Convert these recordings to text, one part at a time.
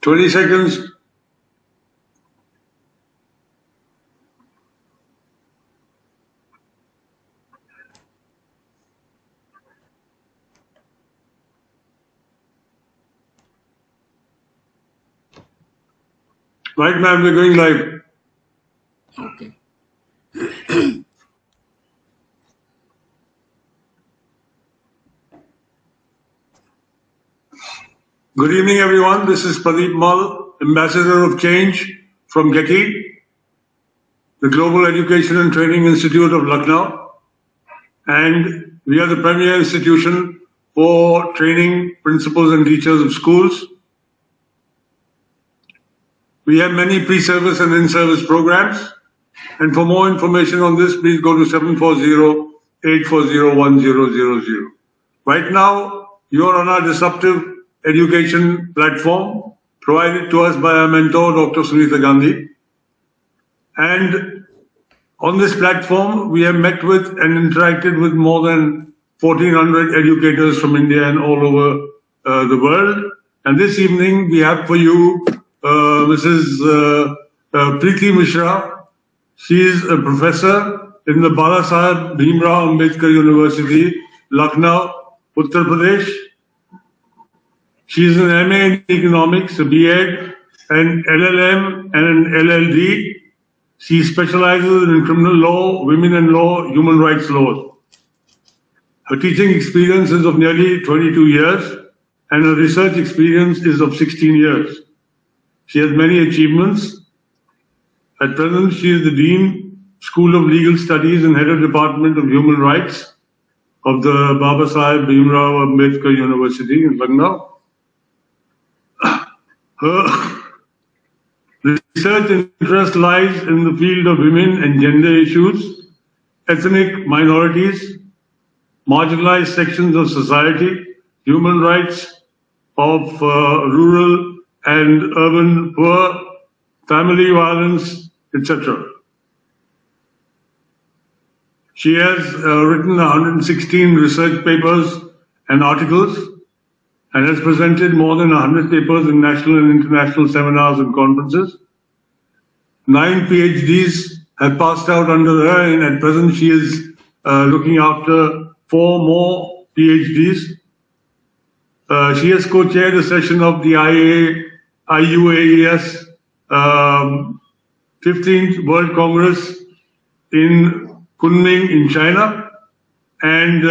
20 seconds. Right, ma'am, we're going live. Okay. Good evening, everyone. This is Pradeep Mal, Ambassador of Change from Getty, the Global Education and Training Institute of Lucknow. And we are the premier institution for training principals and teachers of schools. We have many pre-service and in-service programs. And for more information on this, please go to 740-840-1000. Right now, you are on our disruptive education platform provided to us by our mentor, Dr. Sunita Gandhi. And on this platform, we have met with and interacted with more than 1,400 educators from India and all over the world. And this evening, we have for you Mrs. Preeti Mishra. She is a professor in the Bala Saheb Bhimrao Ambedkar University, Lucknow, Uttar Pradesh. She is an MA in economics, a B.Ed, an LLM, and an LLD. She specializes in criminal law, women and law, human rights laws. Her teaching experience is of nearly 22 years, and her research experience is of 16 years. She has many achievements. At present, she is the Dean, School of Legal Studies and Head of Department of Human Rights of the Baba Saheb Bhimrao Ambedkar University in Lucknow. Her research interest lies in the field of women and gender issues, ethnic minorities, marginalized sections of society, human rights of rural and urban poor, family violence, etc. She has written 116 research papers and articles and has presented more than 100 papers in national and international seminars and conferences. 9 PhDs have passed out under her, and at present she is looking after 4 more PhDs. She has co-chaired a session of the IUAES 15th World Congress in Kunming in China, and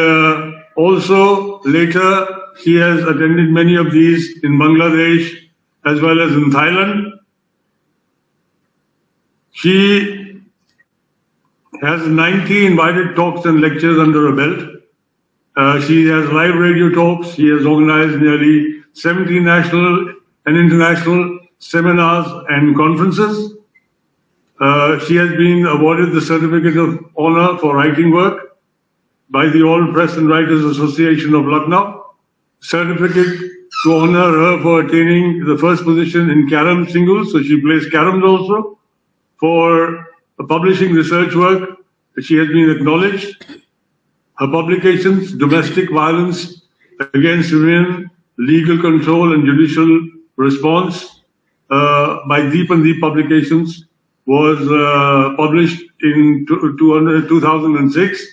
also later she has attended many of these in Bangladesh as well as in Thailand. She has 90 invited talks and lectures under her belt. She has live radio talks. She has organized nearly 70 national and international seminars and conferences. She has been awarded the Certificate of Honor for Writing Work by the All Press and Writers Association of Lucknow. Certificate to honor her for attaining the first position in carom singles, so she plays caroms also. For publishing research work, she has been acknowledged. Her publications, Domestic Violence Against Women, Legal Control and Judicial Response, by Deep and Deep Publications, was published in 2006.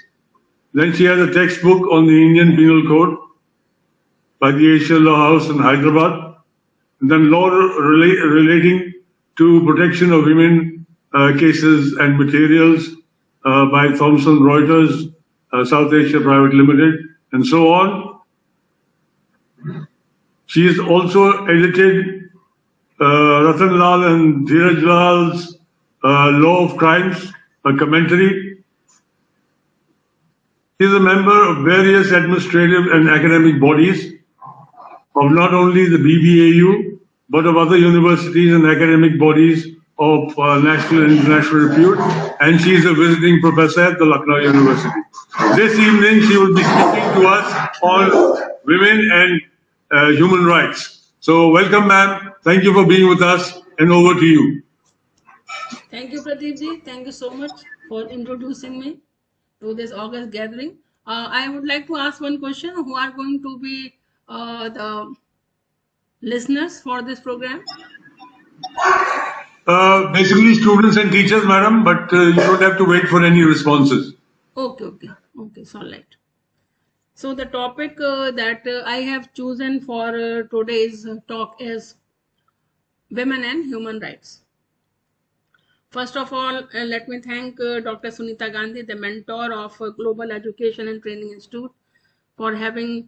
Then she has a textbook on the Indian Penal Code by the Asia Law House in Hyderabad. And then law relating to protection of women cases and materials by Thomson Reuters, South Asia Private Limited, and so on. She has also edited Ratan Lal and Dheeraj Lal's Law of Crimes, a commentary. She is a member of various administrative and academic bodies of not only the BBAU, but of other universities and academic bodies of national and international repute, and she is a visiting professor at the Lucknow University. This evening, she will be speaking to us on women and human rights. So welcome, ma'am. Thank you for being with us, and over to you. Thank you, Pradeep ji. Thank you so much for introducing me to this August gathering. I would like to ask one question. Who are going to be the listeners for this program? Basically, students and teachers, madam, but you don't have to wait for any responses. Okay, it's all right. So the topic that I have chosen for today's talk is women and human rights. First of all, let me thank Dr. Sunita Gandhi, the mentor of Global Education and Training Institute, for having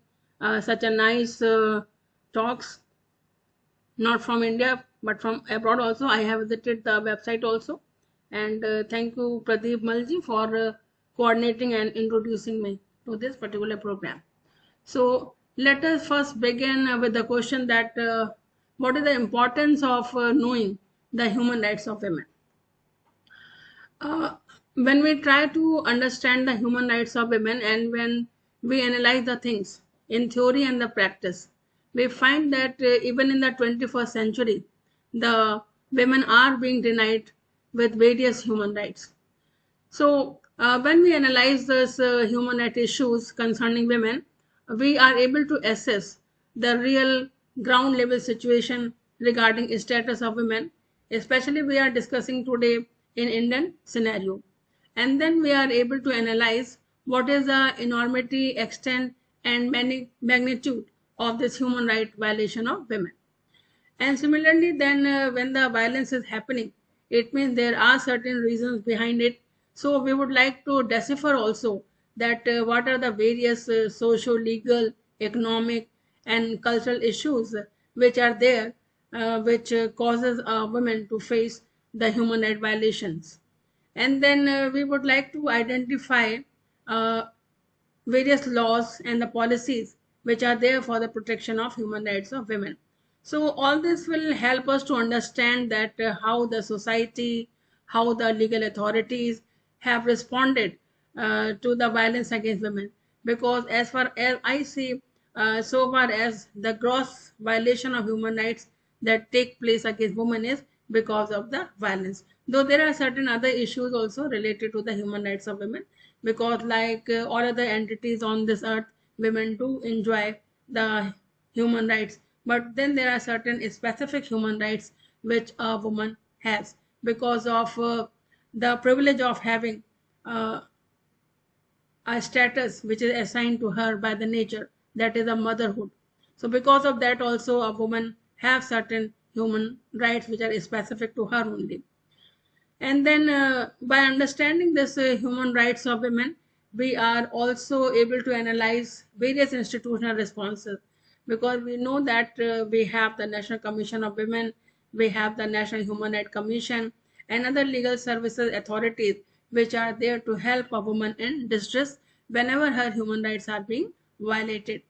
such a nice talks, not from India, but from abroad also. I have visited the website also. And thank you, Pradeep Malji, for coordinating and introducing me to this particular program. So let us first begin with the question that what is the importance of knowing the human rights of women? When we try to understand the human rights of women and when we analyze the things in theory and the practice, we find that even in the 21st century, the women are being denied with various human rights. So when we analyze these human rights issues concerning women, we are able to assess the real ground level situation regarding status of women, especially we are discussing today in Indian scenario. And then we are able to analyze what is the enormity, extent, and magnitude of this human right violation of women. And similarly, then when the violence is happening, it means there are certain reasons behind it. So we would like to decipher also that what are the various social, legal, economic, and cultural issues which are there, which causes women to face the human right violations. And then we would like to identify uh, various laws and the policies which are there for the protection of human rights of women. So all this will help us to understand that how the society, how the legal authorities have responded to the violence against women. Because as far as I see, so far as the gross violation of human rights that take place against women is because of the violence. Though there are certain other issues also related to the human rights of women, because like all other entities on this earth, women do enjoy the human rights, but then there are certain specific human rights which a woman has because of the privilege of having a status which is assigned to her by the nature, that is a motherhood. So because of that also a woman have certain human rights which are specific to her only. And then by understanding this human rights of women, we are also able to analyze various institutional responses, because we know that we have the National Commission of Women, we have the National Human Rights Commission, and other legal services authorities which are there to help a woman in distress whenever her human rights are being violated.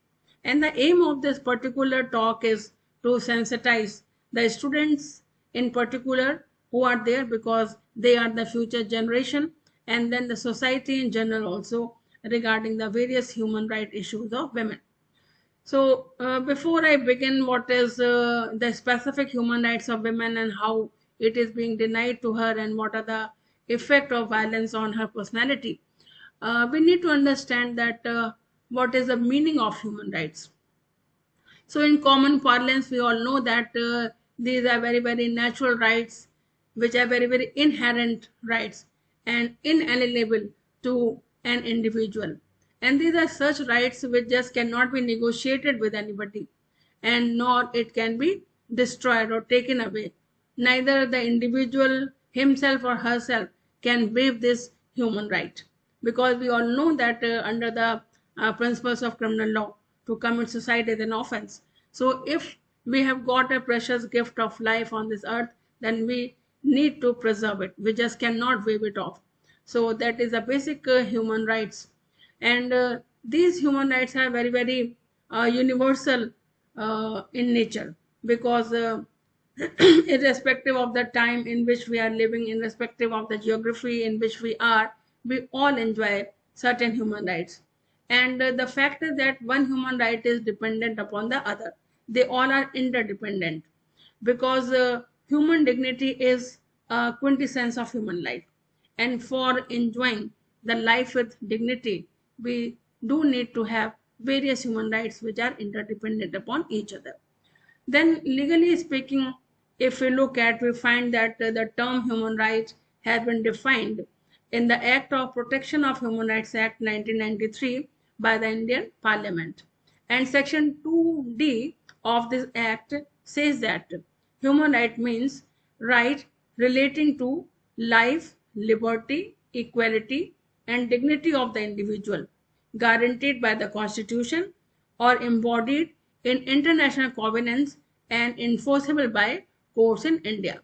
And the aim of this particular talk is to sensitize the students in particular who are there, because they are the future generation, and then the society in general also, regarding the various human right issues of women. So before I begin what is the specific human rights of women and how it is being denied to her and what are the effect of violence on her personality, we need to understand that what is the meaning of human rights. So, in common parlance, we all know that these are very, very natural rights, which are very, very inherent rights and inalienable to an individual. And these are such rights which just cannot be negotiated with anybody, and nor it can be destroyed or taken away. Neither the individual himself or herself can waive this human right, because we all know that under the principles of criminal law, to commit suicide is an offense. So if we have got a precious gift of life on this earth, then we need to preserve it. We just cannot wave it off. So that is a basic human rights. And these human rights are very, very universal in nature, because irrespective of the time in which we are living, irrespective of the geography in which we are, we all enjoy certain human rights. And the fact is that one human right is dependent upon the other. They all are interdependent, because human dignity is a quintessence of human life. And for enjoying the life with dignity, we do need to have various human rights which are interdependent upon each other. Then legally speaking, if we look at, we find that the term human rights has been defined in the Act of Protection of Human Rights Act 1993 by the Indian Parliament. And Section 2D of this act says that human right means right relating to life, liberty, equality, and dignity of the individual, guaranteed by the Constitution or embodied in international covenants and enforceable by courts in India.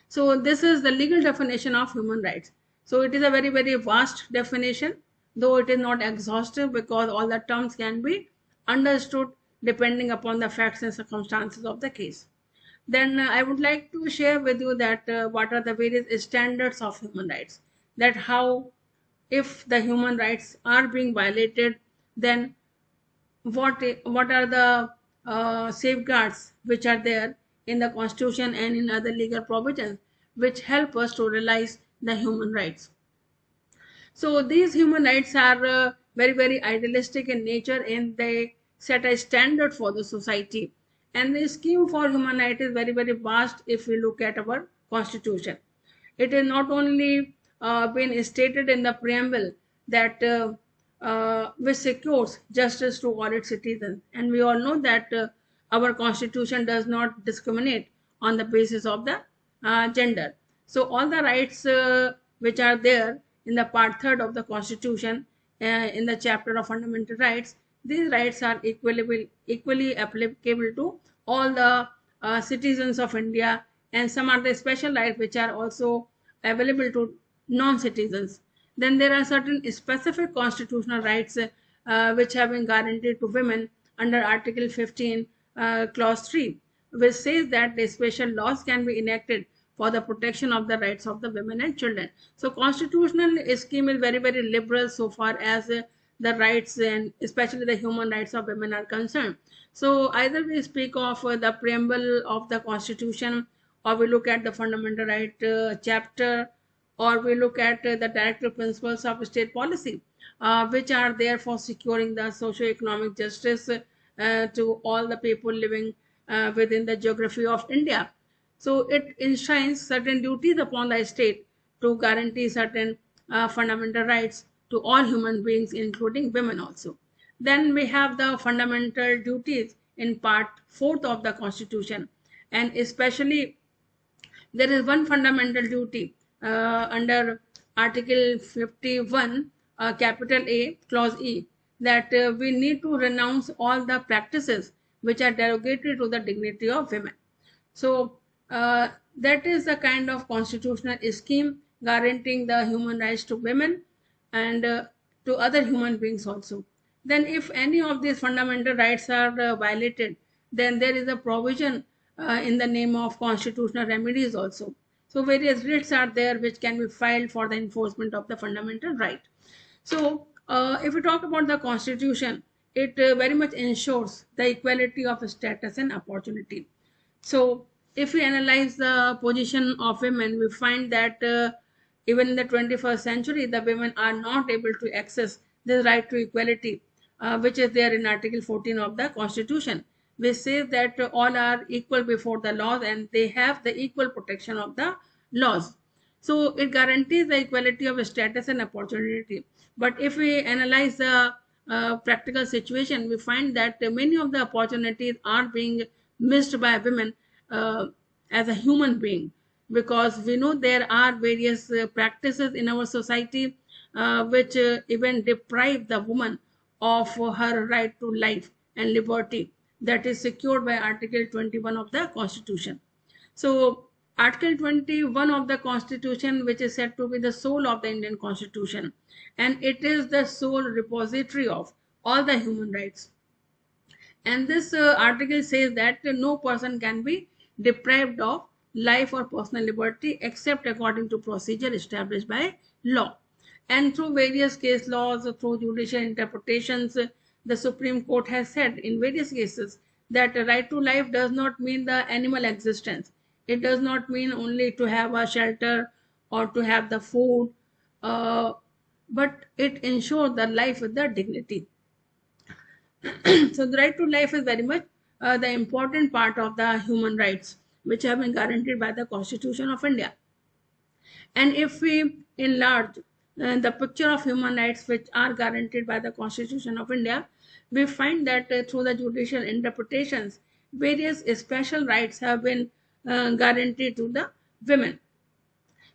So this is the legal definition of human rights. So it is a very, very vast definition, though it is not exhaustive because all the terms can be understood depending upon the facts and circumstances of the case. Then I would like to share with you that what are the various standards of human rights, that how, if the human rights are being violated, then what are the safeguards which are there in the constitution and in other legal provisions which help us to realize the human rights. So these human rights are very, very idealistic in nature, and they set a standard for the society. And the scheme for human rights is very, very vast if we look at our constitution. It is not only been stated in the preamble that which secures justice to all its citizens. And we all know that our constitution does not discriminate on the basis of the gender. So all the rights which are there in the part third of the constitution, in the chapter of fundamental rights, these rights are equally applicable to all the citizens of India, and some are the special rights which are also available to non-citizens. Then there are certain specific constitutional rights which have been guaranteed to women under Article 15, Clause 3, which says that the special laws can be enacted for the protection of the rights of the women and children. So constitutional scheme is very, very liberal so far as the rights and especially the human rights of women are concerned. So either we speak of the preamble of the constitution, or we look at the fundamental right chapter, or we look at the directive principles of state policy, which are there for securing the socio-economic justice to all the people living within the geography of India. So it enshrines certain duties upon the state to guarantee certain fundamental rights to all human beings, including women also. Then we have the fundamental duties in part 4th of the Constitution, and especially there is one fundamental duty under Article 51, capital A, Clause E, that we need to renounce all the practices which are derogatory to the dignity of women. So that is the kind of constitutional scheme guaranteeing the human rights to women and to other human beings also. Then if any of these fundamental rights are violated, then there is a provision in the name of constitutional remedies also. So various writs are there which can be filed for the enforcement of the fundamental right. So if we talk about the constitution, it very much ensures the equality of status and opportunity. So if we analyze the position of women, we find that even in the 21st century, the women are not able to access the right to equality, which is there in Article 14 of the Constitution, which says that all are equal before the laws and they have the equal protection of the laws. So it guarantees the equality of status and opportunity. But if we analyze the practical situation, we find that many of the opportunities are being missed by women as a human being, because we know there are various practices in our society which even deprive the woman of her right to life and liberty that is secured by Article 21 of the Constitution. So Article 21 of the Constitution, which is said to be the soul of the Indian Constitution, and it is the sole repository of all the human rights. And this article says that no person can be deprived of life or personal liberty except according to procedure established by law. And through various case laws, through judicial interpretations, the Supreme Court has said in various cases that a right to life does not mean the animal existence. It does not mean only to have a shelter or to have the food, but it ensures the life with the dignity. So the right to life is very much the important part of the human rights which have been guaranteed by the Constitution of India. And if we enlarge the picture of human rights which are guaranteed by the Constitution of India, we find that through the judicial interpretations, various special rights have been guaranteed to the women.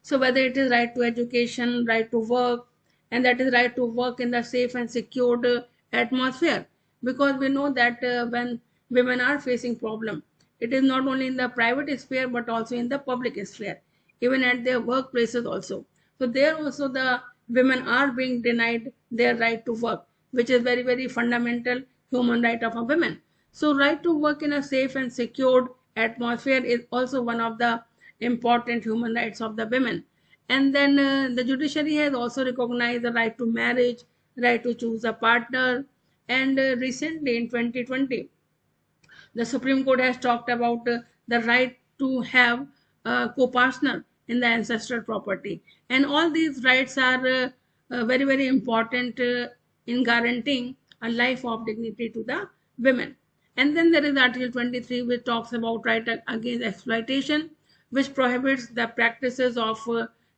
So whether it is right to education, right to work, and that is right to work in the safe and secured atmosphere, because we know that when women are facing problem, it is not only in the private sphere but also in the public sphere, even at their workplaces also. So there also the women are being denied their right to work, which is very, very fundamental human right of a woman. So right to work in a safe and secured atmosphere is also one of the important human rights of the women. And then the judiciary has also recognized the right to marriage, right to choose a partner, and recently in 2020 the Supreme Court has talked about the right to have a co-partner in the ancestral property. And all these rights are very, very important in guaranteeing a life of dignity to the women. And then there is Article 23, which talks about right against exploitation, which prohibits the practices of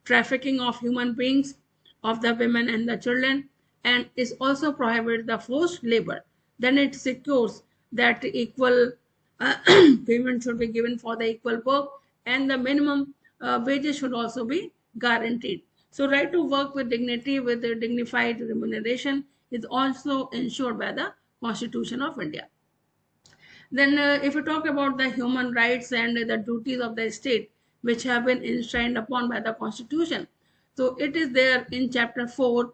trafficking of human beings, of the women and the children, and is also prohibits the forced labor. Then it secures that equal payment should be given for the equal work, and the minimum wages should also be guaranteed. So right to work with dignity with a dignified remuneration is also ensured by the Constitution of India. Then if we talk about the human rights and the duties of the state which have been enshrined upon by the Constitution, so it is there in chapter 4,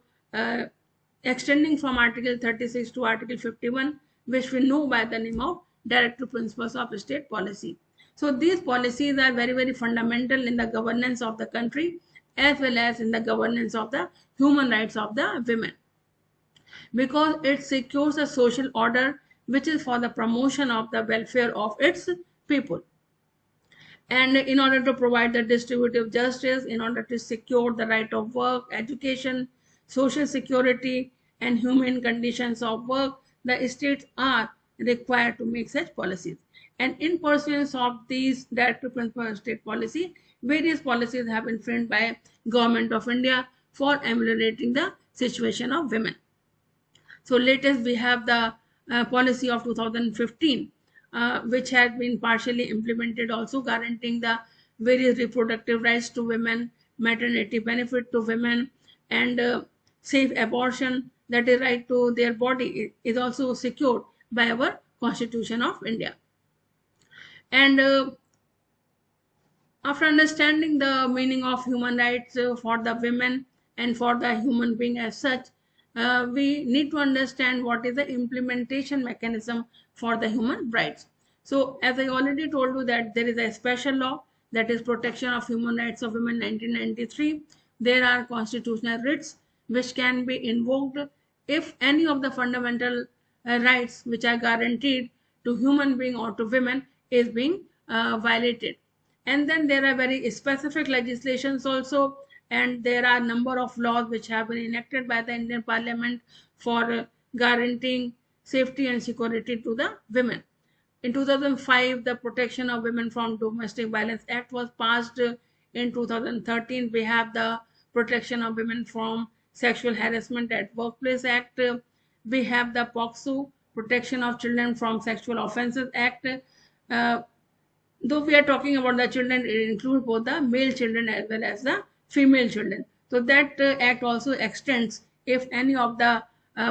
extending from Article 36 to Article 51, which we know by the name of Directive Principles of State Policy. So these policies are very, very fundamental in the governance of the country as well as in the governance of the human rights of the women, because it secures a social order which is for the promotion of the welfare of its people. And in order to provide the distributive justice, in order to secure the right of work, education, social security, and humane conditions of work, the states are required to make such policies. And in pursuance of these directive principles of state policy, various policies have been framed by Government of India for ameliorating the situation of women. So latest we have the policy of 2015, which has been partially implemented, also guaranteeing the various reproductive rights to women, maternity benefit to women, and safe abortion, that is right to their body, is also secured by our Constitution of India. And after understanding the meaning of human rights for the women and for the human being as such, we need to understand what is the implementation mechanism for the human rights. So as I already told you that there is a special law, that is Protection of Human Rights of Women 1993. There are constitutional writs which can be invoked if any of the fundamental rights which are guaranteed to human being or to women is being violated. And then there are very specific legislations also, and there are number of laws which have been enacted by the Indian Parliament for guaranteeing safety and security to the women. In 2005, the Protection of Women from Domestic Violence Act was passed. In 2013, we have the Protection of Women from Sexual Harassment at Workplace Act. We have the POCSO, Protection of Children from Sexual Offences Act. Though we are talking about the children, it includes both the male children as well as the female children. So that act also extends if any of the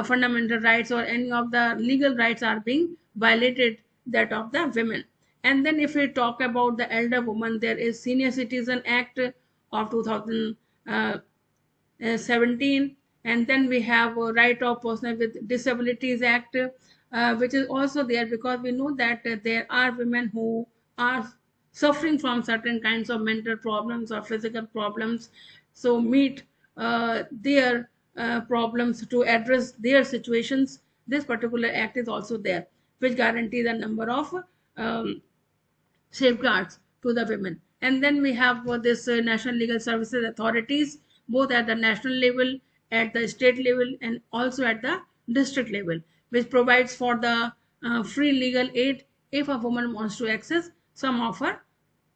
fundamental rights or any of the legal rights are being violated, that of the women. And then if we talk about the elder woman, there is Senior Citizen Act of 2017, and then we have Right of Persons with Disabilities Act, which is also there because we know that there are women who are suffering from certain kinds of mental problems or physical problems. So meet their problems to address their situations. This particular act is also there, which guarantees a number of safeguards to the women. And then we have this National Legal Services Authorities, both at the national level, at the state level, and also at the district level, which provides for the free legal aid if a woman wants to access some of her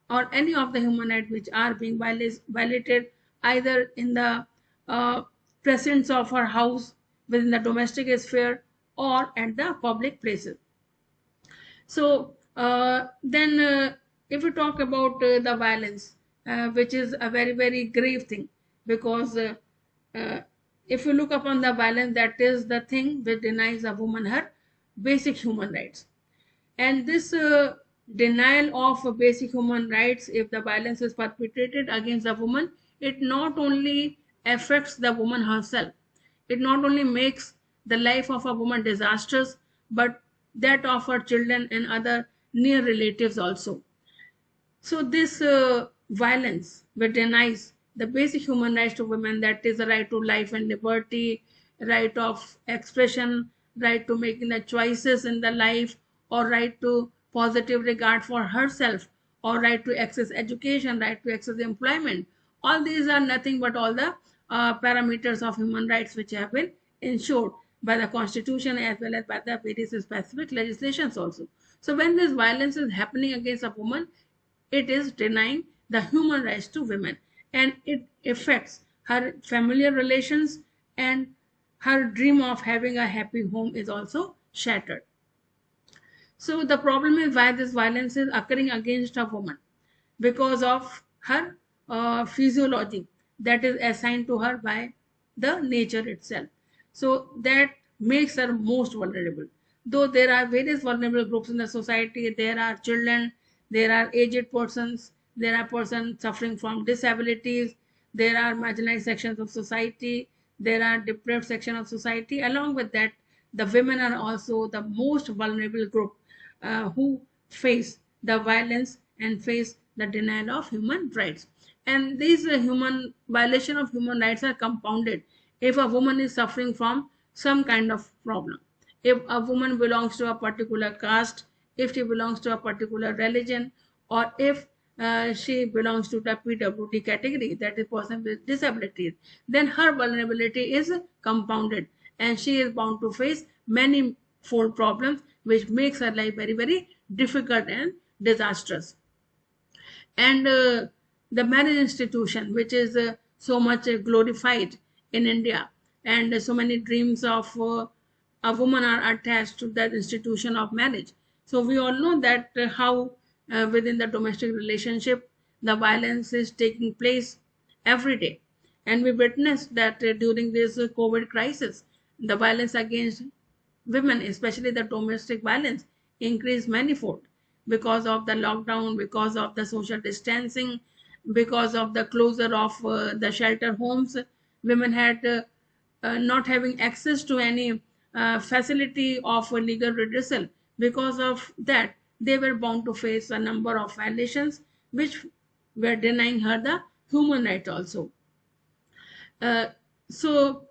or any of the human rights which are being violated either in the uh, presence of her house, within the domestic sphere, or at the public places. So then, if we talk about the violence, which is a very, very grave thing, because uh, if you look upon the violence, that is the thing which denies a woman her basic human rights. And this denial of basic human rights, if the violence is perpetrated against a woman, it not only affects the woman herself, it not only makes the life of a woman disastrous, but that of her children and other near relatives also. So this violence which denies the basic human rights to women, that is the right to life and liberty, right of expression, right to making the choices in the life, or right to positive regard for herself, or right to access education, right to access employment. All these are nothing but all the parameters of human rights which have been ensured by the constitution as well as by the various specific legislations also. So when this violence is happening against a woman, it is denying the human rights to women, and it affects her familiar relations, and her dream of having a happy home is also shattered. So the problem is why this violence is occurring against a woman, because of her physiology that is assigned to her by the nature itself. So that makes her most vulnerable. Though there are various vulnerable groups in the society, there are children, there are aged persons, there are persons suffering from disabilities, there are marginalized sections of society, there are deprived section of society. Along with that, the women are also the most vulnerable group who face the violence and face the denial of human rights. And these human violation of human rights are compounded if a woman is suffering from some kind of problem. If a woman belongs to a particular caste, if she belongs to a particular religion, or if she belongs to the PWD category, that is person with disabilities, then her vulnerability is compounded, and she is bound to face many fold problems which makes her life very, very difficult and disastrous. And the marriage institution, which is so much glorified in India, and so many dreams of a woman are attached to that institution of marriage. So we all know that how within the domestic relationship the violence is taking place every day, and we witnessed that during this COVID crisis, the violence against women, especially the domestic violence, increased manifold because of the lockdown, because of the social distancing, because of the closure of the shelter homes. Women had not having access to any facility of legal redressal. Because of that, they were bound to face a number of violations which were denying her the human right also. Uh, so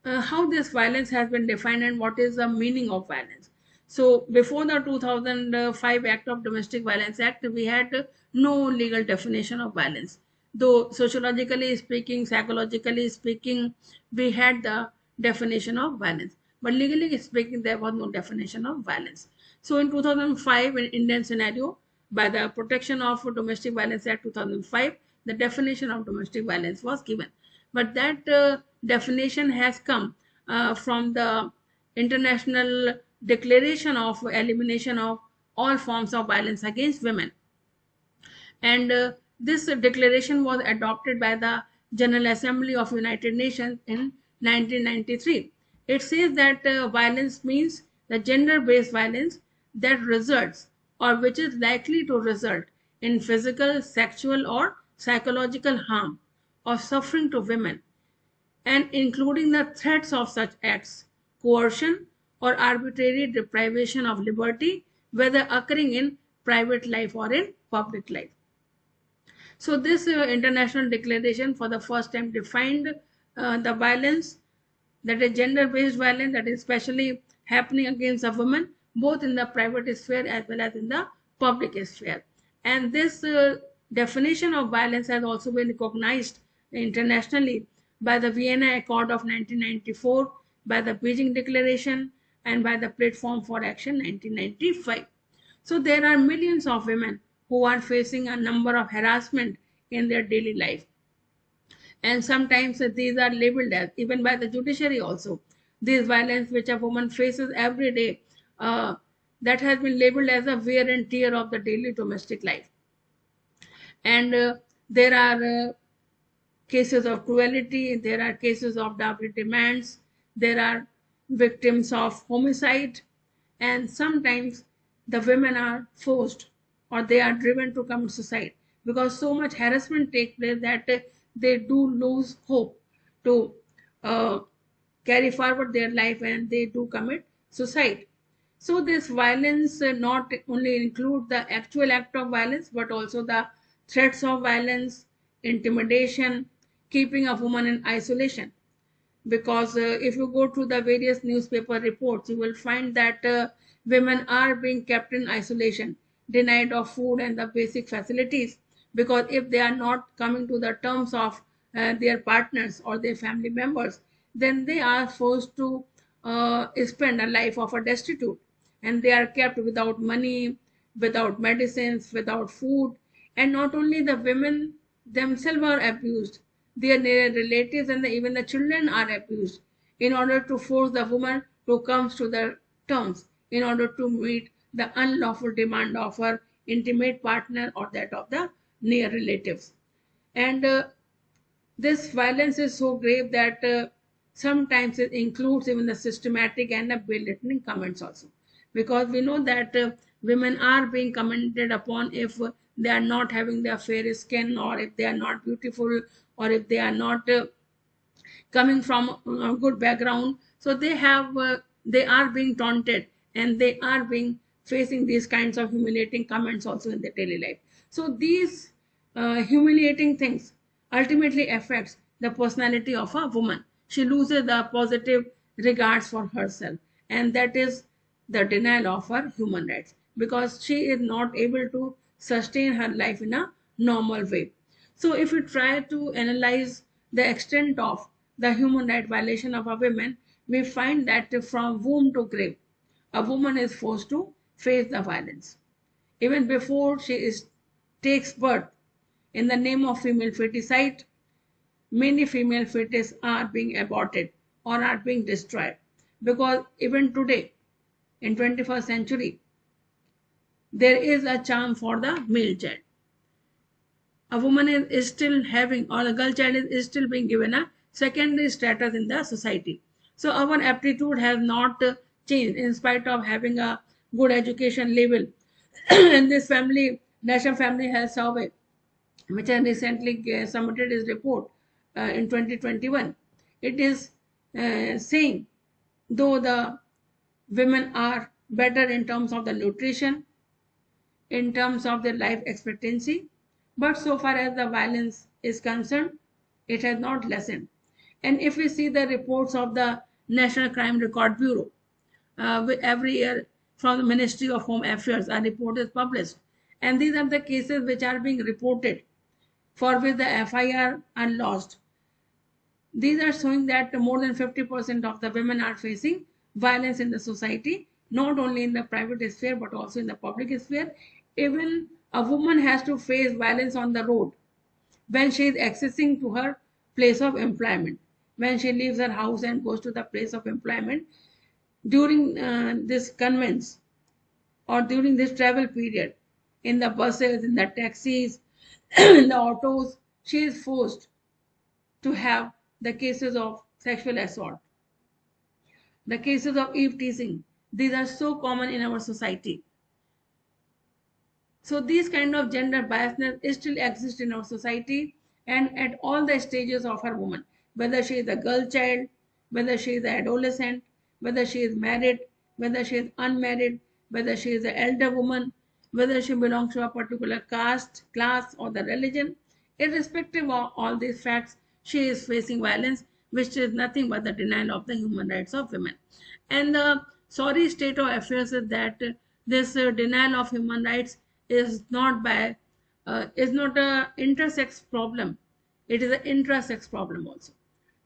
how this violence has been defined and what is the meaning of violence. So before the 2005 Act of Domestic Violence Act, we had no legal definition of violence. Though sociologically speaking, psychologically speaking, we had the definition of violence. But legally speaking, there was no definition of violence. So in 2005, in Indian scenario, by the Protection of Domestic Violence Act 2005, the definition of domestic violence was given. But that definition has come from the International Declaration of Elimination of All Forms of Violence Against Women. And this declaration was adopted by the General Assembly of United Nations in 1993. It says that violence means the gender-based violence that results or which is likely to result in physical, sexual, or psychological harm or suffering to women, and including the threats of such acts, coercion, or arbitrary deprivation of liberty, whether occurring in private life or in public life. So this international declaration for the first time defined the violence, that is gender-based violence, that is especially happening against a woman, both in the private sphere as well as in the public sphere. And this definition of violence has also been recognized internationally by the Vienna Accord of 1994, by the Beijing Declaration, and by the Platform for Action 1995. So there are millions of women who are facing a number of harassment in their daily life. And sometimes these are labeled as, even by the judiciary also, this violence which a woman faces every day, uh, that has been labeled as a wear and tear of the daily domestic life. And there are cases of cruelty, there are cases of dowry demands, there are victims of homicide, and sometimes the women are forced or they are driven to commit suicide because so much harassment takes place that they do lose hope to uh, carry forward their life and they do commit suicide. So this violence not only include the actual act of violence but also the threats of violence, intimidation, keeping a woman in isolation. Because if you go to the various newspaper reports, you will find that women are being kept in isolation, denied of food and the basic facilities, because if they are not coming to the terms of their partners or their family members, then they are forced to spend a life of a destitute, and they are kept without money, without medicines, without food. And not only the women themselves are abused, their near relatives and even the children are abused in order to force the woman to come to their terms in order to meet the unlawful demand of her intimate partner or that of the near relatives. And this violence is so grave that sometimes it includes even the systematic and the belittling comments also, because we know that women are being commented upon if they are not having their fair skin, or if they are not beautiful, or if they are not coming from a good background. So they are being taunted and they are being facing these kinds of humiliating comments also in their daily life. So these humiliating things ultimately affects the personality of a woman. She loses the positive regards for herself, and that is the denial of her human rights, because she is not able to sustain her life in a normal way. So if we try to analyze the extent of the human right violation of a woman, we find that from womb to grave, a woman is forced to face the violence. Even before takes birth, in the name of female feticide, many female fetuses are being aborted or are being destroyed. Because even today, in 21st century, there is a charm for the male child. A woman is still having, or a girl child is still being given a secondary status in the society. So our aptitude has not changed in spite of having a good education level. And this National Family Health Survey, which has recently submitted its report in 2021, it is saying though the women are better in terms of the nutrition, in terms of their life expectancy, but so far as the violence is concerned, it has not lessened. And if we see the reports of the National Crime Record Bureau, every year from the Ministry of Home Affairs, a report is published. And these are the cases which are being reported for which the FIR are lost. These are showing that more than 50% of the women are facing violence in the society, not only in the private sphere but also in the public sphere. Even a woman has to face violence on the road when she is accessing to her place of employment, when she leaves her house and goes to the place of employment. During this conveyance or during this travel period, in the buses, in the taxis, in the autos, she is forced to have the cases of sexual assault, the cases of eve teasing. These are so common in our society. So these kind of gender biasness still exist in our society and at all the stages of her woman, whether she is a girl child, whether she is an adolescent, whether she is married, whether she is unmarried, whether she is an elder woman, whether she belongs to a particular caste, class, or the religion. Irrespective of all these facts, she is facing violence, which is nothing but the denial of the human rights of women. And the sorry state of affairs is that this denial of human rights is not a intersex problem. It is an intrasex problem also.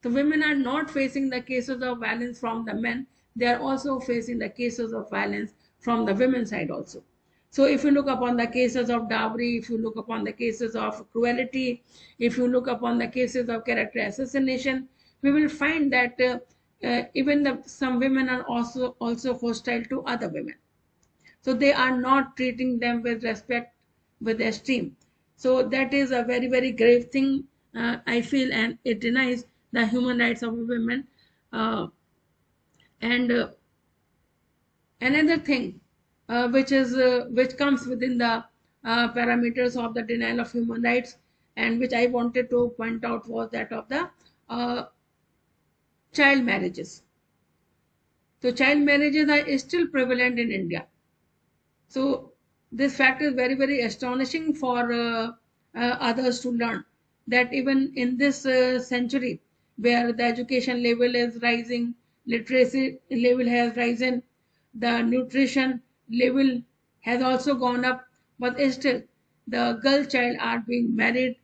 The women are not facing the cases of violence from the men. They are also facing the cases of violence from the women's side also. So if you look upon the cases of dowry, if you look upon the cases of cruelty, if you look upon the cases of character assassination, we will find that even some women are also hostile to other women. So they are not treating them with respect, with esteem. So that is a very, very grave thing, I feel, and it denies the human rights of women. And another thing which comes within the parameters of the denial of human rights, and which I wanted to point out, was that of the uh, child marriages. So child marriages are still prevalent in India. So this fact is very, very astonishing for others to learn, that even in this century, where the education level is rising, literacy level has risen, the nutrition level has also gone up, but still the girl child are being married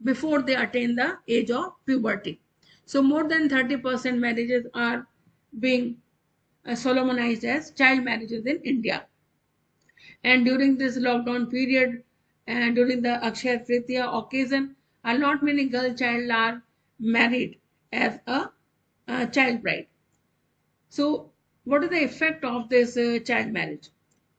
before they attain the age of puberty. So more than 30% marriages are being solemnized as child marriages in India. And during this lockdown period, and during the Akshaya Tritiya occasion, a lot many girl child are married as a child bride. So, what is the effect of this child marriage?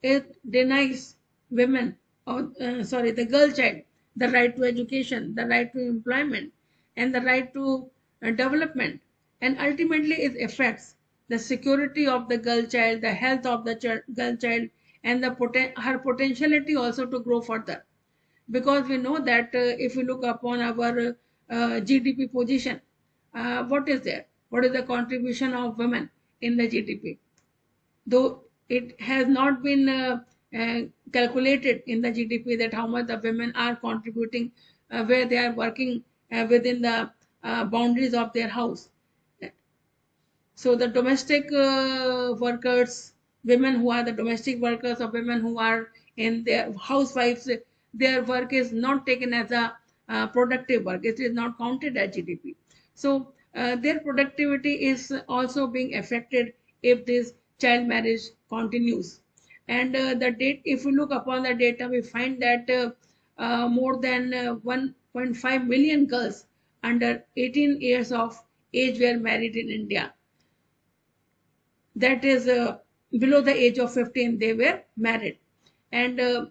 It denies women, or the girl child, the right to education, the right to employment, and the right to development, and ultimately it affects the security of the girl child, the health of the girl child, and her potentiality also to grow further. Because we know that if we look upon our GDP position, what is there? What is the contribution of women in the GDP? Though it has not been calculated in the GDP that how much the women are contributing, where they are working within the boundaries of their house. So the domestic workers, women who are the domestic workers, or women who are in their housewives, their work is not taken as a productive work. It is not counted as GDP. So their productivity is also being affected if this child marriage continues. And the date, if we look upon the data, we find that more than 1.5 million girls under 18 years of age were married in India. That is below the age of 15 they were married. And uh,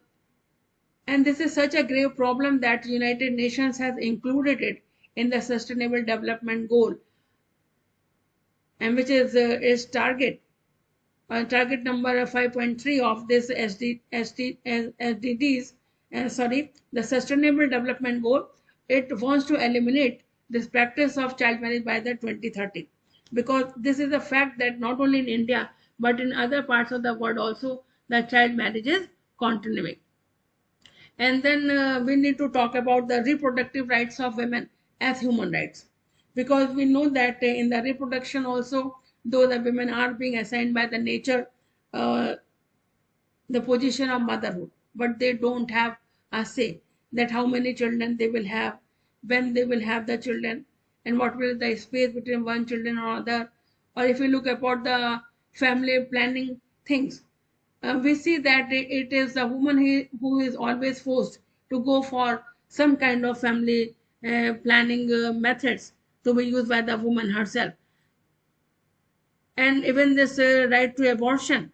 and this is such a grave problem that United Nations has included it in the sustainable development goal, and which is its target number 5.3 of this SDGs, the Sustainable Development Goal. It wants to eliminate this practice of child marriage by the 2030, because this is a fact that not only in India but in other parts of the world also the child marriage is continuing. And then we need to talk about the reproductive rights of women as human rights, because we know that in the reproduction also, though the women are being assigned by the nature uh, the position of motherhood, but they don't have a say that how many children they will have, when they will have the children, and what will the space between one children or other. Or if you look about the family planning things, we see that it is the woman who is always forced to go for some kind of family planning methods to be used by the woman herself. And even this right to abortion,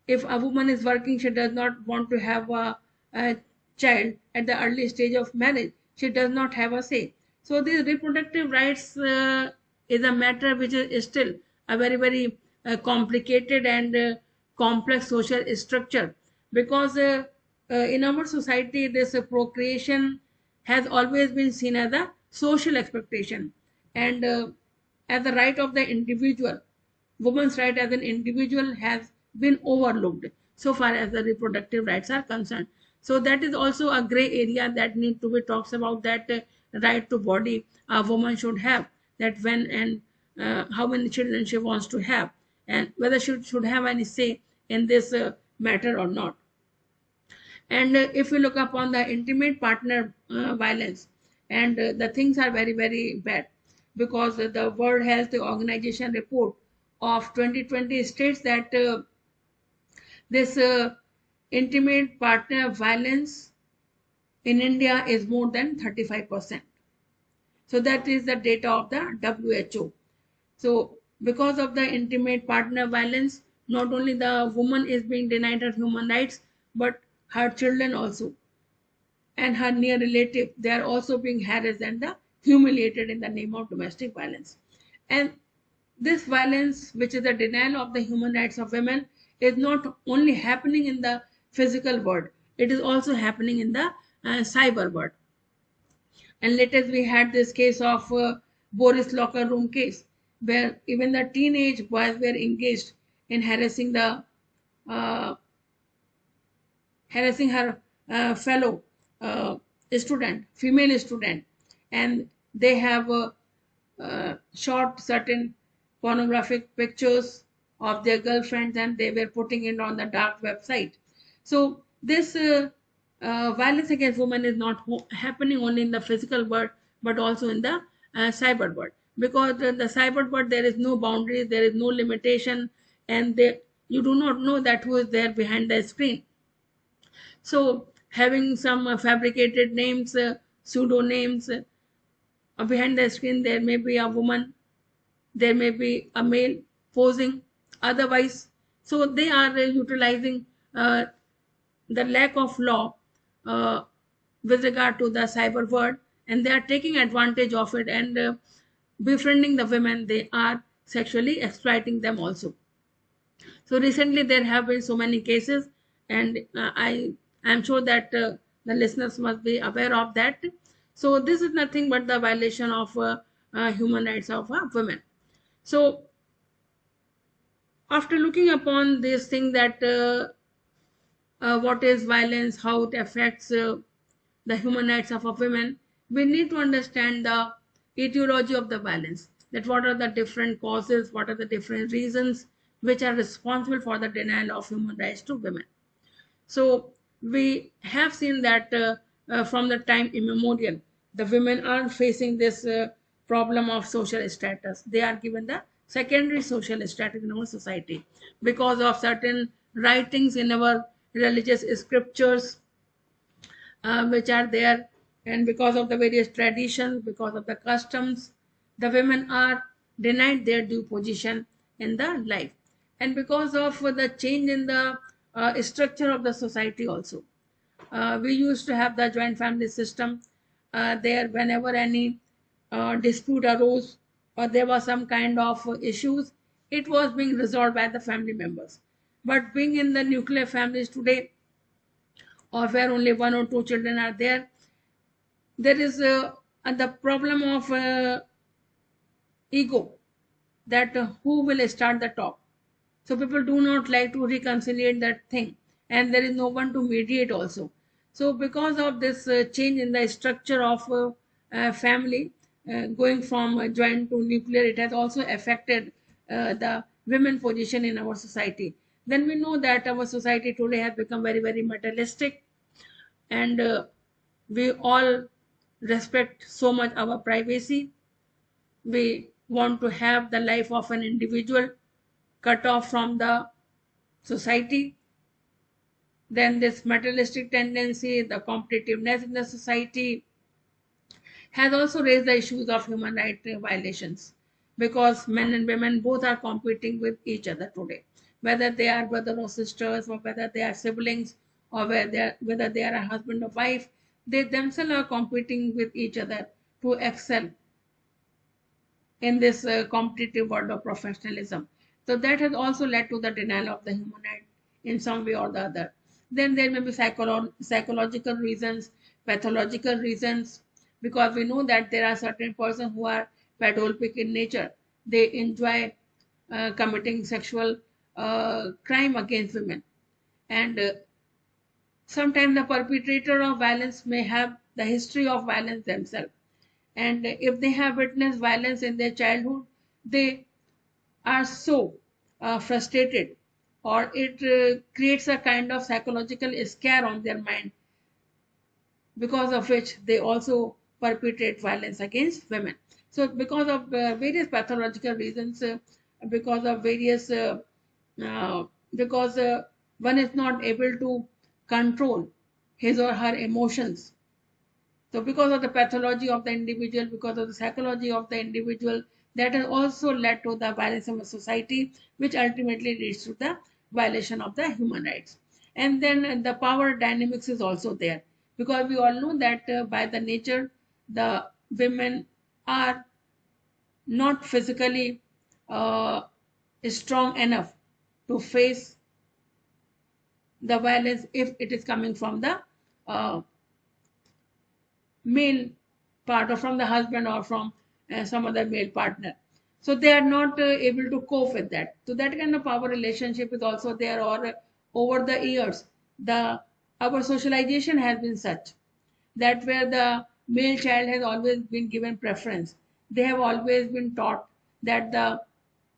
if a woman is working, she does not want to have a child at the early stage of marriage, she does not have a say. So these reproductive rights is a matter which is still a very, very complicated and complex social structure, because in our society this procreation has always been seen as a social expectation, and as the right of the individual. Women's right as an individual has been overlooked so far as the reproductive rights are concerned. So that is also a gray area that need to be talks about, that right to body a woman should have, that when and how many children she wants to have, and whether she should have any say in this matter or not. And if we look upon the intimate partner violence, and the things are very, very bad, because the World Health Organization report of 2020 states that this intimate partner violence in India is more than 35%. So that is the data of the WHO. So because of the intimate partner violence, not only the woman is being denied her human rights, but her children also and her near relative, they are also being harassed and humiliated in the name of domestic violence. And this violence, which is the denial of the human rights of women, is not only happening in the physical world, it is also happening in the cyber world. And latest we had this case of Boris locker room case, where even the teenage boys were engaged in uh, harassing her fellow student, female student, and they have shot certain pornographic pictures of their girlfriends and they were putting it on the dark website. So this violence against women is not happening only in the physical world but also in the cyber world, because in the cyber world there is no boundaries, there is no limitation, and you do not know that who is there behind the screen. So having some fabricated names, pseudo names, behind the screen there may be a woman, there may be a male posing otherwise. So they are utilizing the lack of law uh, with regard to the cyber world, and they are taking advantage of it and befriending the women. They are sexually exploiting them also. So recently there have been so many cases, and I am sure that the listeners must be aware of that. So this is nothing but the violation of human rights of women. So after looking upon this thing that what is violence, how it affects the human rights of a woman, we need to understand the etiology of the violence. That what are the different causes, what are the different reasons which are responsible for the denial of human rights to women. So we have seen that from the time immemorial, the women are facing this problem of social status. They are given the secondary social status in our society because of certain writings in our religious scriptures which are there, and because of the various traditions, because of the customs, the women are denied their due position in the life, and because of the change in the structure of the society also. We used to have the joint family system. There, whenever any dispute arose or there was some kind of issues, it was being resolved by the family members. But being in the nuclear families today, or where only one or two children are there, there is the problem of ego, that who will start the talk. So people do not like to reconcile that thing, and there is no one to mediate also. So because of this change in the structure of family, going from joint to nuclear, it has also affected the women position in our society. Then we know that our society today has become very, very materialistic, and we all respect so much our privacy. We want to have the life of an individual cut off from the society. Then this materialistic tendency, the competitiveness in the society has also raised the issues of human rights violations, because men and women both are competing with each other today, whether they are brother or sisters, or whether they are siblings, or whether they are a husband or wife. They themselves are competing with each other to excel in this competitive world of professionalism. So that has also led to the denial of the human right in some way or the other. Then there may be psychological reasons, pathological reasons, because we know that there are certain persons who are pathologic in nature. They enjoy committing sexual crime against women. And sometimes the perpetrator of violence may have the history of violence themselves. And if they have witnessed violence in their childhood, they are so frustrated, or it creates a kind of psychological scare on their mind, because of which they also perpetrate violence against women. So because of various pathological reasons, because of various uh, because one is not able to control his or her emotions. So because of the pathology of the individual, because of the psychology of the individual, that has also led to the violence in the society, which ultimately leads to the violation of the human rights. And then the power dynamics is also there, because we all know that by the nature, the women are not physically uh, strong enough to face the violence if it is coming from the uh, male part, or from the husband, or from some other male partner. So they are not able to cope with that. So that kind of power relationship is also there. Or over the years, the our socialization has been such that where the male child has always been given preference, they have always been taught that the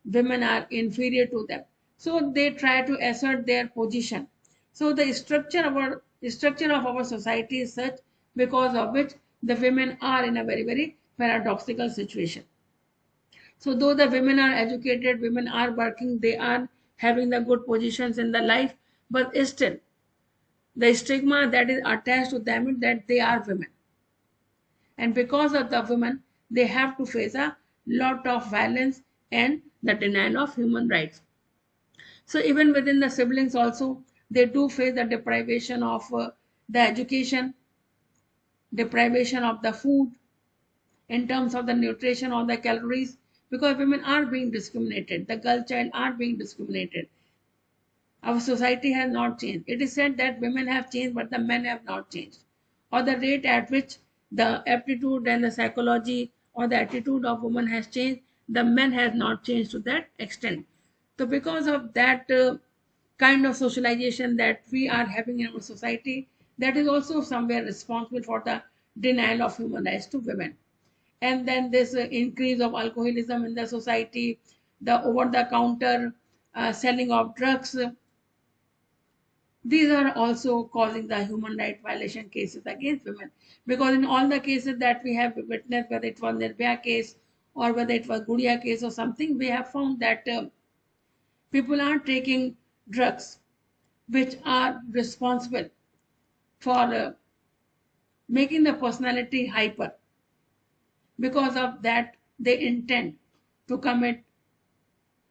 women are inferior to them, so they try to assert their position. So the structure of our society is such, because of which the women are in a very, very paradoxical situation. So though the women are educated, women are working, they are having the good positions in the life, but still the stigma that is attached to them is that they are women, and because of the women, they have to face a lot of violence and the denial of human rights. So even within the siblings also, they do face the deprivation of the education, deprivation of the food in terms of the nutrition or the calories, because women are being discriminated, the girl child are being discriminated. Our society has not changed. It is said that women have changed, but the men have not changed. Or the rate at which the aptitude and the psychology or the attitude of women has changed, the men has not changed to that extent. So because of that kind of socialization that we are having in our society, that is also somewhere responsible for the denial of human rights to women. And then this increase of alcoholism in the society, the over the counter selling of drugs, these are also causing the human right violation cases against women. Because in all the cases that we have witnessed, whether it was Nirbhaya case or whether it was Gudiya case or something, we have found that people are taking drugs which are responsible for making the personality hyper. Because of that, they intend to commit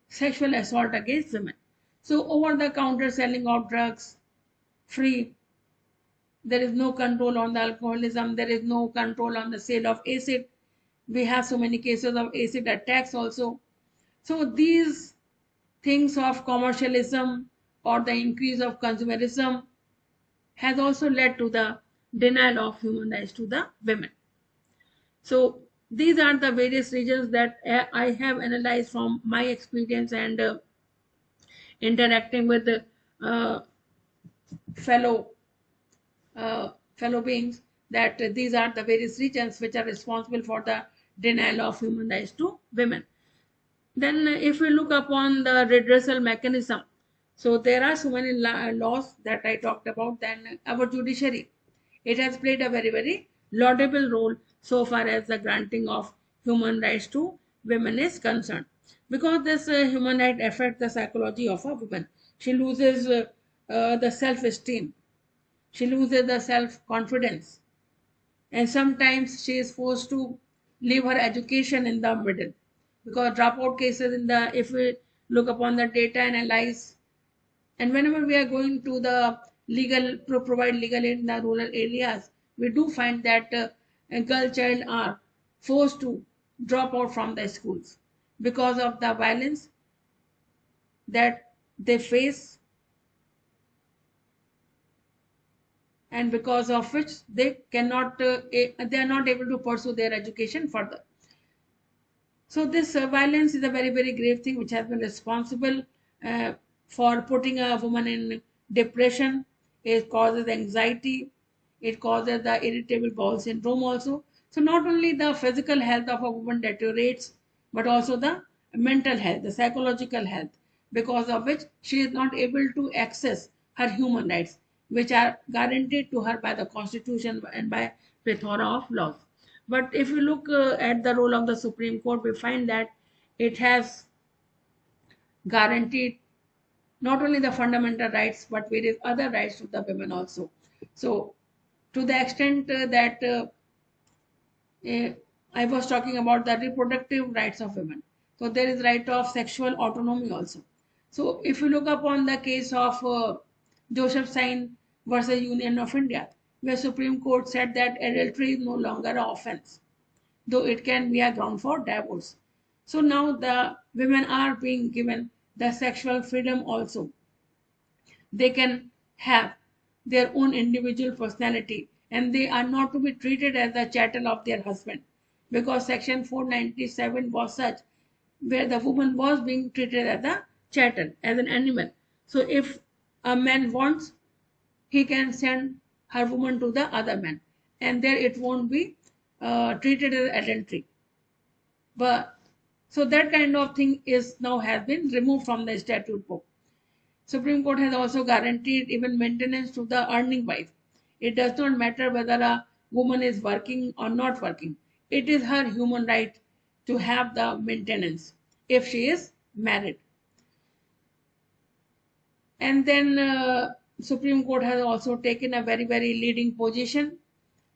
sexual assault against women. So over the counter selling of drugs, free, there is no control on the alcoholism, there is no control on the sale of acid. We have so many cases of acid attacks also. So these things of commercialism or the increase of consumerism has also led to the denial of human rights to the women. So these are the various regions that I have analyzed from my experience and interacting with uh, fellow fellow beings, that these are the various regions which are responsible for the denial of human rights to women. Then, if we look upon the redressal mechanism, so there are so many laws that I talked about. Then, our judiciary, it has played a very, very laudable role so far as the granting of human rights to women is concerned. Because this human right affects the psychology of a woman. She loses the self-esteem. She loses the self-confidence, and sometimes she is forced to leave her education in the middle, because dropout cases in the, if we look upon the data analyze, and whenever we are going to the provide legal aid in the rural areas, we do find that a girl child are forced to drop out from the schools because of the violence that they face, and because of which they are not able to pursue their education further. So this violence is a very, very grave thing which has been responsible uh, for putting a woman in depression. It causes anxiety, it causes the irritable bowel syndrome also. So not only the physical health of a woman deteriorates, but also the mental health, the psychological health, because of which she is not able to access her human rights, which are guaranteed to her by the constitution and by plethora of laws. But if we look at the role of the Supreme Court, we find that it has guaranteed not only the fundamental rights but various other rights to the women also. So to the extent that I was talking about the reproductive rights of women. So there is right of sexual autonomy also. So if you look upon the case of Joseph Sain versus Union of India, where Supreme Court said that adultery is no longer an offense, though it can be a ground for divorce. So now the women are being given the sexual freedom also. They can have their own individual personality and they are not to be treated as the chattel of their husband, because section 497 was such where the woman was being treated as a chattel, as an animal. So if a man wants, he can send her woman to the other man, and there it won't be treated as adultery. But so that kind of thing is now has been removed from the statute book. Supreme Court has also guaranteed even maintenance to the earning wife. It does not matter whether a woman is working or not working. It is her human right to have the maintenance if she is married. And then Supreme Court has also taken a very, very leading position,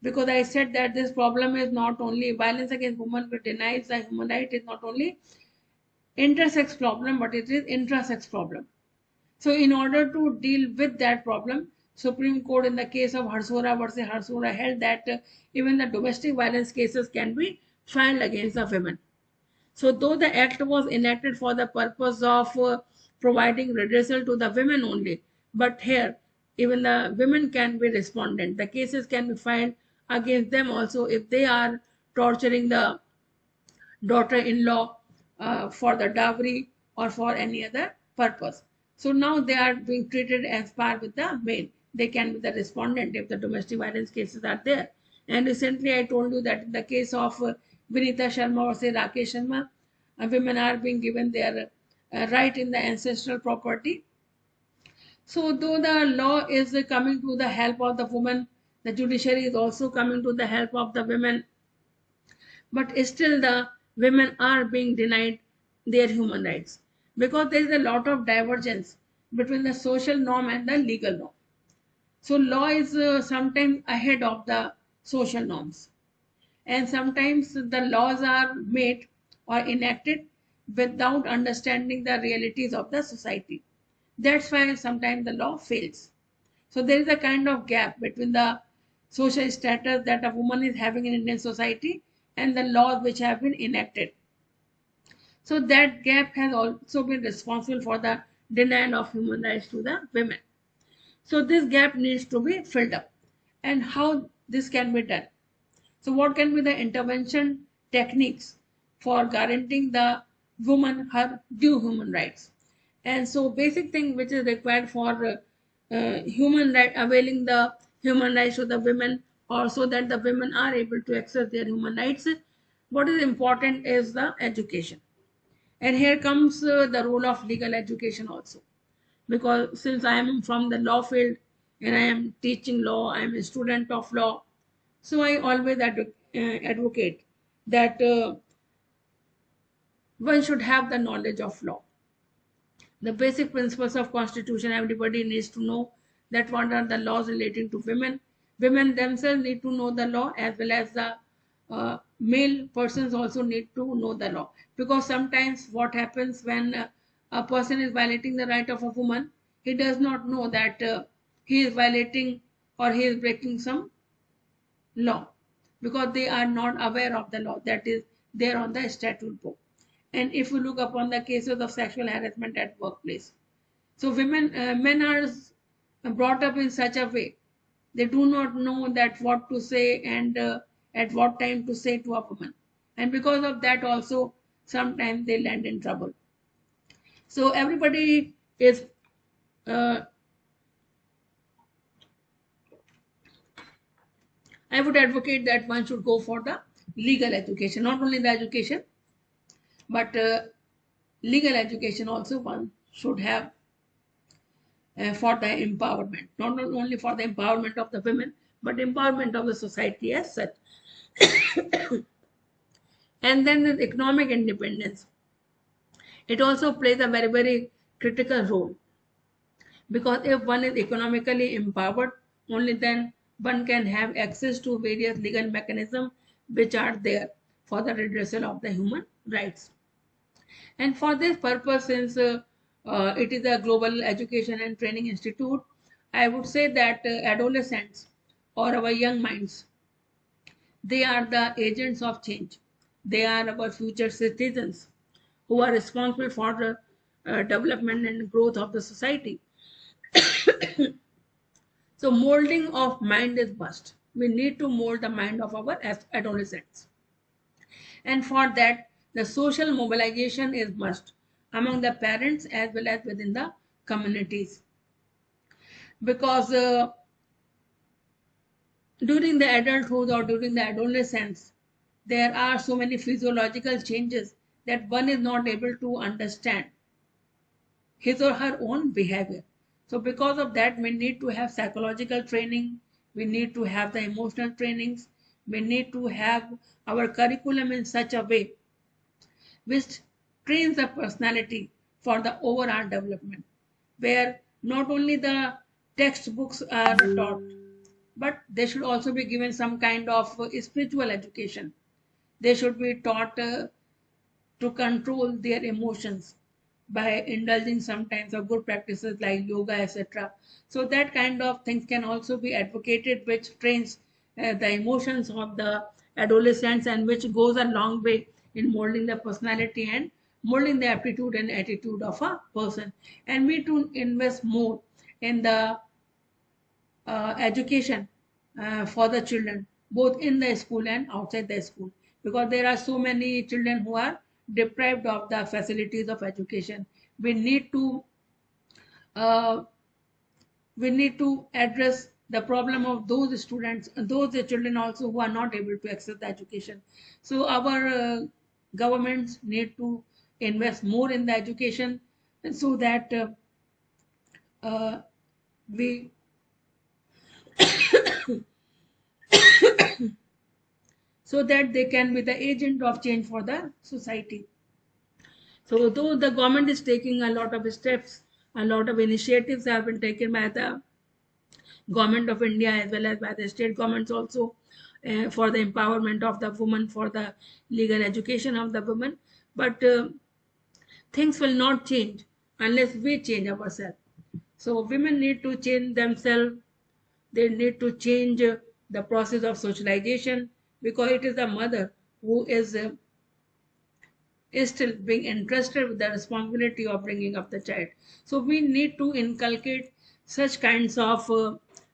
because I said that this problem is not only violence against women which denies the human right, is not only intersex problem, but it is intrasex problem. So in order to deal with that problem, Supreme Court in the case of Harsora versus Harsora held that even the domestic violence cases can be filed against the women. So though the act was enacted for the purpose of providing redressal to the women only, but here even the women can be respondent. The cases can be filed against them also if they are torturing the daughter-in-law for the dowry or for any other purpose. So now they are being treated as par with the male. They can be the respondent if the domestic violence cases are there. And recently I told you that in the case of Vinita Sharma versus Rakesh Sharma, women are being given their right in the ancestral property. So though the law is coming to the help of the woman, the judiciary is also coming to the help of the women, but still the women are being denied their human rights, because there is a lot of divergence between the social norm and the legal norm. So law is sometimes ahead of the social norms, and sometimes the laws are made or enacted without understanding the realities of the society. That's why sometimes the law fails. So there is a kind of gap between the social status that a woman is having in Indian society and the laws which have been enacted. So that gap has also been responsible for the denial of human rights to the women. So this gap needs to be filled up. And how this can be done? So what can be the intervention techniques for guaranteeing the woman her due human rights? And so basic thing which is required for human right, availing the human rights to the women, or so that the women are able to access their human rights, what is important is the education. And here comes the role of legal education also, because since I am from the law field and I am teaching law, I am a student of law, so I always advocate that one should have the knowledge of law. The basic principles of constitution, everybody needs to know that what are the laws relating to women. Women themselves need to know the law, as well as the male persons also need to know the law, because sometimes what happens when a person is violating the right of a woman, he does not know that he is violating or he is breaking some law, because they are not aware of the law that is there on the statute book. And if you look upon the cases of sexual harassment at workplace, so men are brought up in such a way, they do not know that what to say and at what time to say to a woman, and because of that also sometimes they land in trouble. So everybody is I would advocate that one should go for the legal education, not only the education, but legal education also one should have for the empowerment, not only for the empowerment of the women, but empowerment of the society as such. And then the economic independence. It also plays a very, very critical role. Because if one is economically empowered, only then one can have access to various legal mechanisms which are there for the redressal of the human rights. And for this purpose, since it is a global education and training institute, I would say that adolescents or our young minds, they are the agents of change. They are our future citizens who are responsible for the development and growth of the society. So molding of mind is must. We need to mold the mind of our adolescents. And for that, the social mobilization is must among the parents as well as within the communities. Because during the adulthood or during the adolescence, there are so many physiological changes that one is not able to understand his or her own behavior. So, because of that, we need to have psychological training, we need to have the emotional trainings, we need to have our curriculum in such a way which trains the personality for the overall development, where not only the textbooks are taught, but they should also be given some kind of spiritual education. They should be taught to control their emotions by indulging sometimes of good practices like yoga, etc. So that kind of things can also be advocated, which trains the emotions of the adolescents and which goes a long way in molding the personality and molding the aptitude and attitude of a person. And we to invest more in the education for the children, both in the school and outside the school, because there are so many children who are deprived of the facilities of education. We need to uh, we need to address the problem of those students, those children also who are not able to access the education. So our governments need to invest more in the education so that uh, we so that they can be the agent of change for the society. So though the government is taking a lot of steps, a lot of initiatives have been taken by the government of India as well as by the state governments also for the empowerment of the woman, for the legal education of the woman. But things will not change unless we change ourselves. So women need to change themselves. They need to change the process of socialization, because it is the mother who is still being entrusted with the responsibility of bringing up the child. So we need to inculcate such kinds of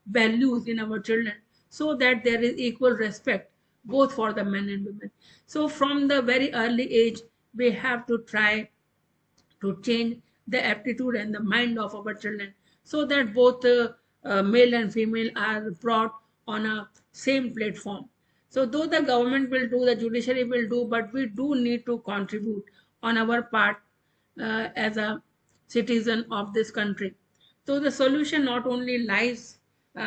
values in our children so that there is equal respect both for the men and women. So from the very early age, we have to try to change the aptitude and the mind of our children so that both male and female are brought on a same platform. So though the government will do, the judiciary will do, but we do need to contribute on our part as a citizen of this country. So the solution not only lies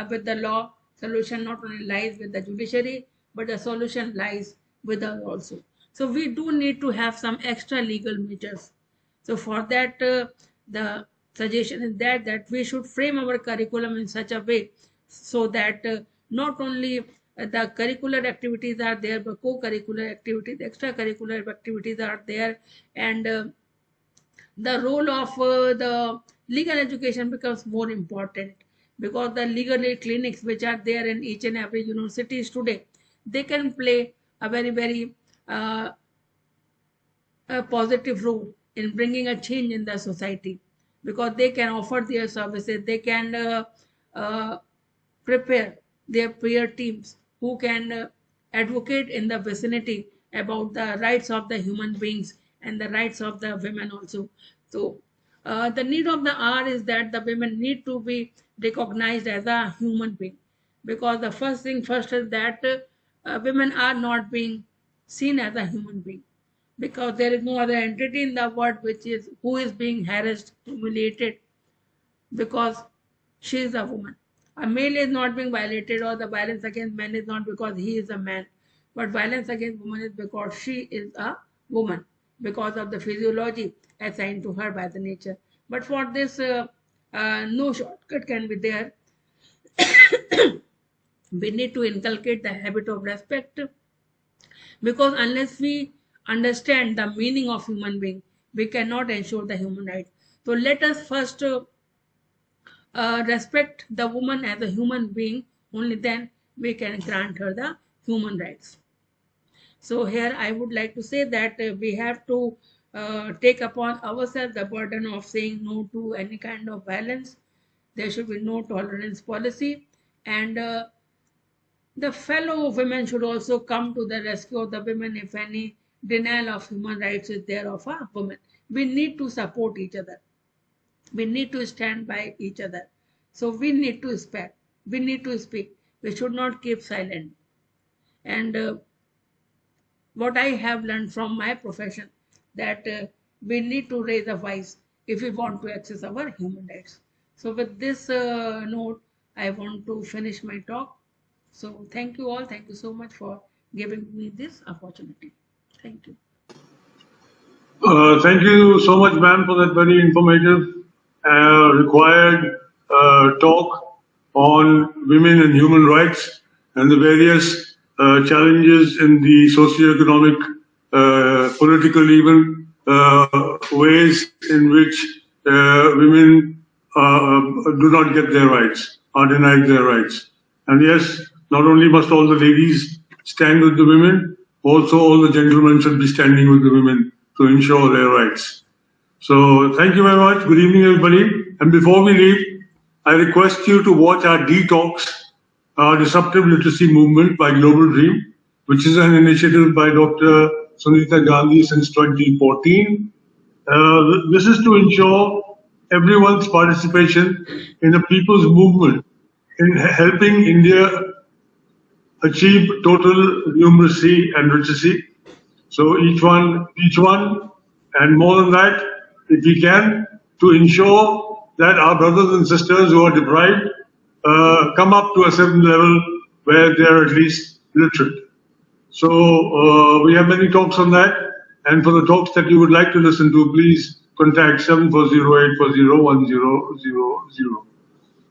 with the law, solution not only lies with the judiciary, but the solution lies with us also. So we do need to have some extra legal measures. So for that, the suggestion is that we should frame our curriculum in such a way so that not only the curricular activities are there, but co-curricular activities, extracurricular activities are there, and the role of the legal education becomes more important, because the legal aid clinics which are there in each and every universities today, they can play a very uh, a positive role in bringing a change in the society, because they can offer their services, they can uh, prepare their peer teams who can advocate in the vicinity about the rights of the human beings and the rights of the women also. So the need of the hour is that the women need to be recognized as a human being, because the first thing first is that women are not being seen as a human being, because there is no other entity in the world which is who is being harassed, humiliated, because she is a woman. A male is not being violated, or the violence against men is not because he is a man, but violence against woman is because she is a woman, because of the physiology assigned to her by the nature. But for this no shortcut can be there. We need to inculcate the habit of respect, because unless we understand the meaning of human being, we cannot ensure the human rights. So let us first respect the woman as a human being. Only then we can grant her the human rights. So here I would like to say that we have to take upon ourselves the burden of saying no to any kind of violence. There should be no tolerance policy, and the fellow women should also come to the rescue of the women if any denial of human rights is there of a woman. We need to support each other. We need to stand by each other. So we need to speak. We need to speak. We should not keep silent. And what I have learned from my profession, that we need to raise a voice if we want to access our human rights. So with this note, I want to finish my talk. So thank you all. Thank you so much for giving me this opportunity. Thank you. Thank you so much, ma'am, for that very informative, required talk on women and human rights and the various challenges in the socio-economic, political, even ways in which women do not get their rights, are denied their rights. And yes, not only must all the ladies stand with the women, also all the gentlemen should be standing with the women to ensure their rights. So thank you very much. Good evening, everybody. And before we leave, I request you to watch our Detox, our Disruptive Literacy Movement by Global Dream, which is an initiative by Dr. Sunita Gandhi since 2014. This is to ensure everyone's participation in a people's movement in helping India achieve total numeracy and literacy. So each one, and more than that, if we can, to ensure that our brothers and sisters who are deprived come up to a certain level where they are at least literate. So we have many talks on that, and for the talks that you would like to listen to, please contact 7408401000.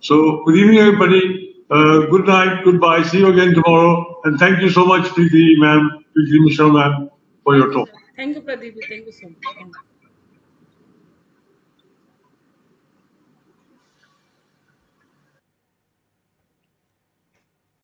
So good evening, everybody. Good night, goodbye. See you again tomorrow, and thank you so much, Preeti ma'am, Preeti Mishra ma'am, for your talk. Thank you, Pradeep. Thank you so much. Thank you.